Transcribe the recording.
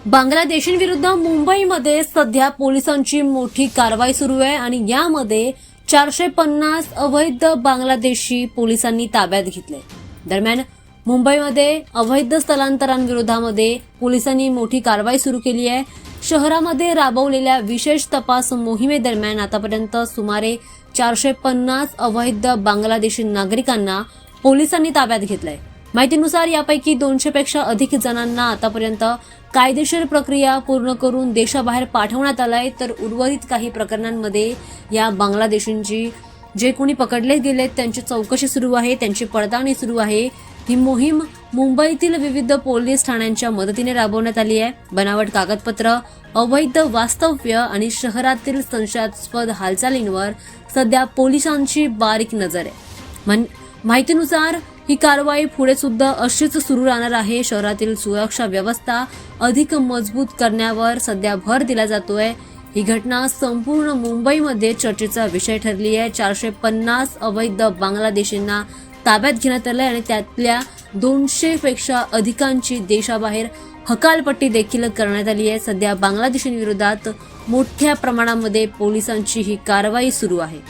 बांगलादेशींविरुद्ध मुंबईमध्ये सध्या पोलिसांची मोठी कारवाई सुरू आहे आणि यामध्ये 450 अवैध बांगलादेशी पोलिसांनी ताब्यात घेतले। दरम्यान मुंबईमध्ये अवैध स्थलांतरांविरोधामध्ये पोलिसांनी मोठी कारवाई सुरू केली आहे। शहरामध्ये राबवलेल्या विशेष तपास मोहिमेदरम्यान आतापर्यंत सुमारे 450 अवैध बांगलादेशी नागरिकांना पोलिसांनी ताब्यात घेतलंय। माहितीनुसार यापैकी 200 पेक्षा अधिक जणांना आतापर्यंत कायदेशीर प्रक्रिया पूर्ण करून देशाबाहेर पाठवण्यात आलंय, तर उर्वरित काही प्रकरणांमध्ये या बांगलादेशींची जे कोणी पकडले गेलेत त्यांची चौकशी सुरू आहे, त्यांची पडताळणी सुरू आहे। ही मोहीम मुंबईतील विविध पोलीस ठाण्यांच्या मदतीने राबवण्यात आली आहे। बनावट कागदपत्र, अवैध वास्तव्य आणि शहरातील संशयास्पद हालचालींवर सध्या पोलिसांची बारीक नजर आहे। माहितीनुसार ही कारवाई पुढे सुद्धा अशीच सुरू राहणार आहे। शहरातील सुरक्षा व्यवस्था अधिक मजबूत करण्यावर सध्या भर दिला जातोय। ही घटना संपूर्ण मुंबईमध्ये चर्चेचा विषय ठरली आहे। 450 अवैध बांगलादेशींना ताब्यात घेण्यात आलंय आणि त्यातल्या 200 पेक्षा अधिकांची देशाबाहेर हकालपट्टी देखील करण्यात आली आहे। सध्या बांगलादेशींविरोधात मोठ्या प्रमाणामध्ये पोलिसांची ही कारवाई सुरू आहे।